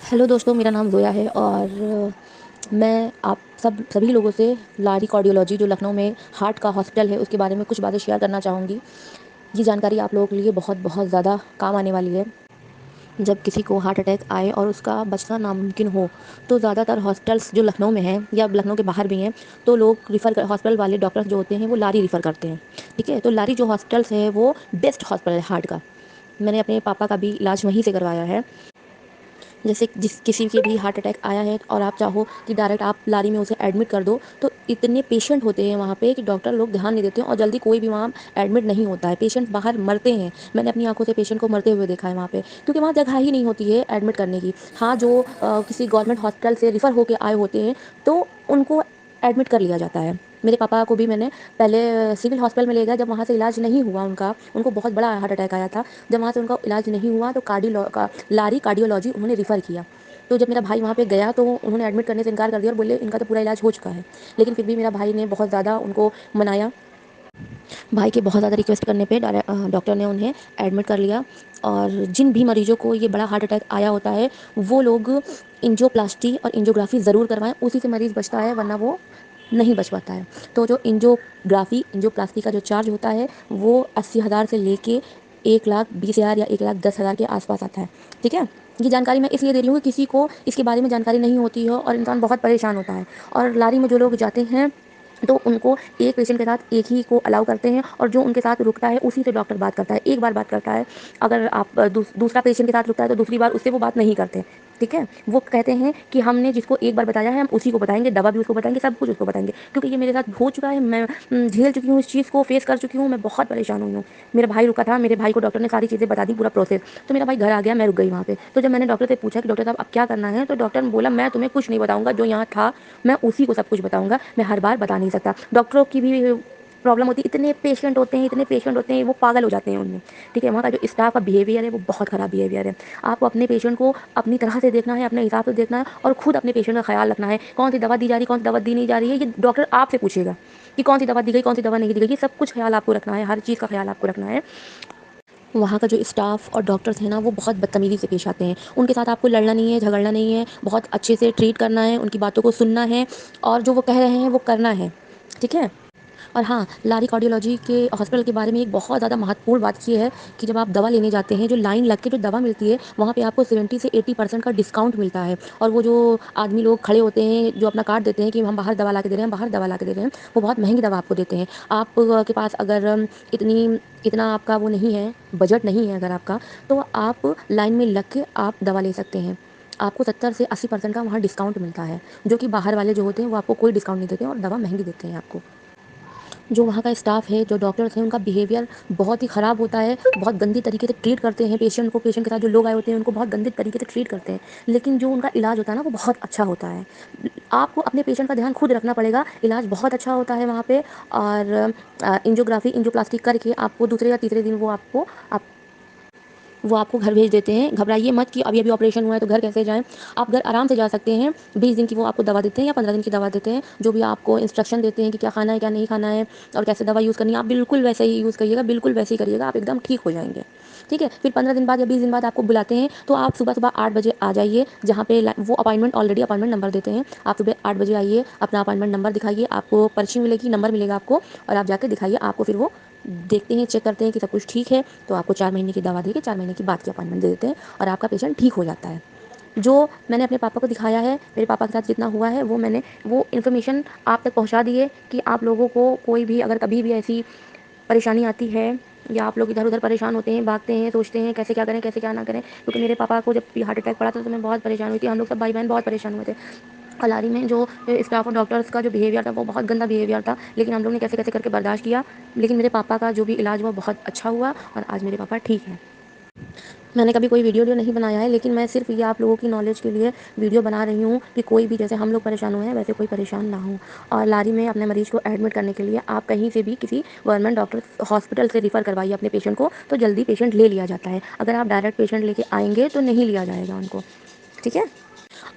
Hello दोस्तों, मेरा नाम ज़ोया है और मैं आप सभी लोगों से लारी कार्डियोलॉजी जो लखनऊ में हार्ट का हॉस्पिटल है उसके बारे में कुछ बातें शेयर करना चाहूँगी। ये जानकारी आप लोगों के लिए बहुत बहुत ज़्यादा काम आने वाली है। जब किसी को हार्ट अटैक आए और उसका बचना नामुमकिन हो तो ज़्यादातर हॉस्पिटल्स जो लखनऊ में हैं या लखनऊ के बाहर भी हैं तो लोग हॉस्पिटल वाले डॉक्टर्स जो होते हैं वो लारी रिफ़र करते हैं। ठीक है, तो लारी जो हॉस्पिटल्स है वो बेस्ट हॉस्पिटल है हार्ट का। मैंने अपने पापा का भी इलाज वहीं से करवाया है। जैसे जिस किसी के भी हार्ट अटैक आया है और आप चाहो कि डायरेक्ट आप लारी में उसे एडमिट कर दो, तो इतने पेशेंट होते हैं वहाँ पे कि डॉक्टर लोग ध्यान नहीं देते हैं और जल्दी कोई भी वहाँ एडमिट नहीं होता है। पेशेंट बाहर मरते हैं। मैंने अपनी आंखों से पेशेंट को मरते हुए देखा है वहाँ पे, क्योंकि वहाँ जगह ही नहीं होती है एडमिट करने की। हाँ, जो किसी गवर्नमेंट हॉस्पिटल से रिफ़र होके आए होते हैं तो उनको एडमिट कर लिया जाता है। मेरे पापा को भी मैंने पहले सिविल हॉस्पिटल में ले गया, जब वहाँ से इलाज नहीं हुआ उनको बहुत बड़ा हार्ट अटैक आया था। जब वहाँ से उनका इलाज नहीं हुआ तो लारी कार्डियोलॉजी उन्होंने रिफ़र किया। तो जब मेरा भाई वहाँ पे गया तो उन्होंने एडमिट करने से इनकार कर दिया और बोले इनका तो पूरा इलाज हो चुका है। लेकिन फिर भी मेरा भाई ने बहुत ज़्यादा उनको मनाया। भाई के बहुत ज़्यादा रिक्वेस्ट करने पे डॉक्टर ने उन्हें एडमिट कर लिया। और जिन भी मरीजों को ये बड़ा हार्ट अटैक आया होता है वो लोग एंजियोप्लास्टी और एंजियोग्राफी ज़रूर करवाएं, उसी से मरीज़ बचता है, वरना वो नहीं बच पाता है। तो जो एंजियोप्लास्टी का जो चार्ज होता है वो 80,000 से लेके 1,20,000 या 1,10,000 के आसपास आता है। ठीक है, ये जानकारी मैं इसलिए दे रही हूँ कि किसी को इसके बारे में जानकारी नहीं होती है और इंसान बहुत परेशान होता है। और लारी में जो लोग जाते हैं तो उनको एक पेशेंट के साथ एक ही को अलाउ करते हैं और जो उनके साथ रुकता है उसी से डॉक्टर बात करता है, एक बार बात करता है। अगर आप दूसरा पेशेंट के साथ रुकता है तो दूसरी बार उससे वो बात नहीं करते। ठीक है, वो कहते हैं कि हमने जिसको एक बार बताया है हम उसी को बताएंगे, दवा भी उसको बताएंगे, सब कुछ उसको बताएंगे, क्योंकि ये मेरे साथ हो चुका है। मैं झेल चुकी हूँ, इस चीज़ को फेस कर चुकी हूँ, मैं बहुत परेशान हुई हूँ। मेरा भाई रुका था, मेरे भाई को डॉक्टर ने सारी चीज़ें बता दी, पूरा प्रोसेस। तो मेरा भाई घर आ गया, मैं रुक गई वहाँ पे। तो जब मैंने डॉक्टर से पूछा कि डॉक्टर साहब अब क्या करना है, तो डॉक्टर ने बोला मैं तुम्हें कुछ नहीं बताऊंगा, जो यहाँ था मैं उसी को सब कुछ बताऊंगा, मैं हर बार बता नहीं सकता। डॉक्टरों की भी प्रॉब्लम होती है, इतने पेशेंट होते हैं, वो पागल हो जाते हैं उनमें। ठीक है, वहाँ का जो स्टाफ का बिहेवियर है वो बहुत ख़राब बिहेवियर है। आपको अपने पेशेंट को अपनी तरह से देखना है, अपने हिसाब से देखना है और खुद अपने पेशेंट का ख्याल रखना है। कौन सी दवा दी जा रही है, कौन सी दवा दी नहीं जा रही है, ये डॉक्टर आपसे पूछेगा कि कौन सी दवा दी गई, कौन सी दवा नहीं दी गई। ये सब कुछ ख्याल आपको रखना है, हर चीज़ का ख्याल आपको रखना है। वहाँ का जो स्टाफ और डॉक्टर्स हैं ना वो बहुत बदतमीज़ी से पेश आते हैं। उनके साथ आपको लड़ना नहीं है, झगड़ना नहीं है, बहुत अच्छे से ट्रीट करना है, उनकी बातों को सुनना है और जो वो कह रहे हैं वो करना है। ठीक है? और हाँ, लारी कार्डियोलॉजी के हॉस्पिटल के बारे में एक बहुत ज़्यादा महत्वपूर्ण बात ये है कि जब आप दवा लेने जाते हैं, जो लाइन लग के जो दवा मिलती है, वहाँ पे आपको 70 से 80% का डिस्काउंट मिलता है। और वो जो आदमी लोग खड़े होते हैं, जो अपना कार्ड देते हैं कि हम बाहर दवा ला के दे रहे हैं, बाहर दवा ला के दे रहे हैं, वो बहुत महँगी दवा आपको देते हैं। आप के पास अगर इतना आपका वो नहीं है, बजट नहीं है अगर आपका, तो आप लाइन में लग के आप दवा ले सकते हैं। आपको 70 से 80% का वहाँ डिस्काउंट मिलता है, जो कि बाहर वाले जो होते हैं, वो आपको कोई डिस्काउंट नहीं देते हैं और दवा महँगी देते हैं आपको। जो वहाँ का स्टाफ है, जो डॉक्टर्स हैं, उनका बिहेवियर बहुत ही ख़राब होता है, बहुत गंदी तरीके से ट्रीट करते हैं पेशेंट को। पेशेंट के साथ जो लोग आए होते हैं उनको बहुत गंदे तरीके से ट्रीट करते हैं, लेकिन जो उनका इलाज होता है ना वो बहुत अच्छा होता है। आपको अपने पेशेंट का ध्यान खुद रखना पड़ेगा, इलाज बहुत अच्छा होता है वहाँ पे। और एंजियोप्लास्टी करके आपको दूसरे या तीसरे दिन वो आपको घर भेज देते हैं। घबराइए मत कि अभी-अभी ऑपरेशन हुआ है तो घर कैसे जाएँ। आप घर आराम से जा सकते हैं। 20 दिन की वो आपको दवा देते हैं या 15 दिन की दवा देते हैं, जो भी आपको इंस्ट्रक्शन देते हैं कि क्या खाना है, क्या नहीं खाना है और कैसे दवा यूज़ करनी है, आप बिल्कुल वैसे ही यूज़ करिएगा, बिल्कुल वैसे ही करिएगा, आप एकदम ठीक हो जाएँगे। ठीक है? फिर 15 दिन बाद या 20 दिन बाद आपको बुलाते हैं, तो आप सुबह-सुबह 8 बजे आ जाइए, जहाँ पे वो ऑलरेडी अपॉइंटमेंट नंबर देते हैं। आप सुबह 8 बजे आइए, अपना अपॉइंटमेंट नंबर दिखाइए, आपको पर्ची मिलेगी, नंबर मिलेगा आपको और आप जाके दिखाइए। आपको फिर वो देखते हैं, चेक करते हैं कि सब कुछ ठीक है, तो आपको 4 महीने की दवा देके 4 महीने की बाद की अपॉइंटमेंट दे देते हैं और आपका पेशेंट ठीक हो जाता है। जो मैंने अपने पापा को दिखाया है, मेरे पापा के साथ जितना हुआ है वो इन्फॉर्मेशन आप तक पहुँचा दी है कि आप लोगों को कोई भी अगर कभी भी ऐसी परेशानी आती है या आप लोग इधर-उधर परेशान होते हैं, भागते हैं, सोचते हैं कैसे क्या करें, कैसे क्या ना करें। क्योंकि मेरे पापा को जब भी हार्ट अटैक पड़ा था तो मैं बहुत परेशान हुई थी, हम लोग सब भाई-बहन बहुत परेशान हुए थे। कलारी में जो स्टाफ और डॉक्टर्स का जो बिहेवियर था वो बहुत गंदा बिहेवियर था, लेकिन हम लोग ने कैसे-कैसे करके बर्दाश्त किया। लेकिन मेरे पापा का जो भी इलाज हुआ बहुत अच्छा हुआ और आज मेरे पापा ठीक हैं। मैंने कभी कोई वीडियो नहीं बनाया है, लेकिन मैं सिर्फ़ ये आप लोगों की नॉलेज के लिए वीडियो बना रही हूँ कि कोई भी जैसे हम लोग परेशान हुए हैं वैसे कोई परेशान ना हो। और लारी में अपने मरीज़ को एडमिट करने के लिए आप कहीं से भी किसी गवर्नमेंट डॉक्टर हॉस्पिटल से रिफ़र करवाइए अपने पेशेंट को, तो जल्दी पेशेंट ले लिया जाता है। अगर आप डायरेक्ट पेशेंट लेके आएँगे तो नहीं लिया जाएगा उनको। ठीक है?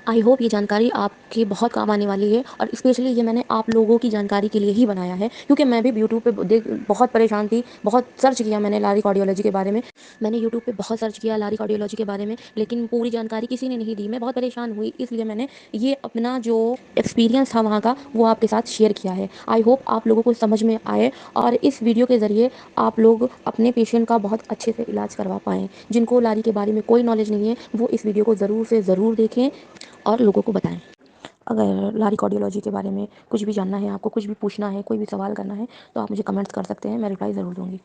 आई होप ये जानकारी आपके बहुत काम आने वाली है, और स्पेशली ये मैंने आप लोगों की जानकारी के लिए ही बनाया है, क्योंकि मैं भी यूट्यूब पे देख बहुत परेशान थी, बहुत सर्च किया मैंने लारी कार्डियोलॉजी के बारे में। मैंने यूट्यूब पे बहुत सर्च किया लारी कार्डियोलॉजी के बारे में, लेकिन पूरी जानकारी किसी ने नहीं दी। मैं बहुत परेशान हुई, इसलिए मैंने ये अपना जो एक्सपीरियंस था वहाँ का वो आपके साथ शेयर किया है। आई होप आप लोगों को समझ में आए, और इस वीडियो के ज़रिए आप लोग अपने पेशेंट का बहुत अच्छे से इलाज करवा पाएँ। जिनको लारी के बारे में कोई नॉलेज नहीं है, वो इस वीडियो को ज़रूर से ज़रूर देखें और लोगों को बताएं। अगर लारी कार्डियोलॉजी के बारे में कुछ भी जानना है, आपको कुछ भी पूछना है, कोई भी सवाल करना है, तो आप मुझे कमेंट्स कर सकते हैं, मैं रिप्लाई ज़रूर दूँगी।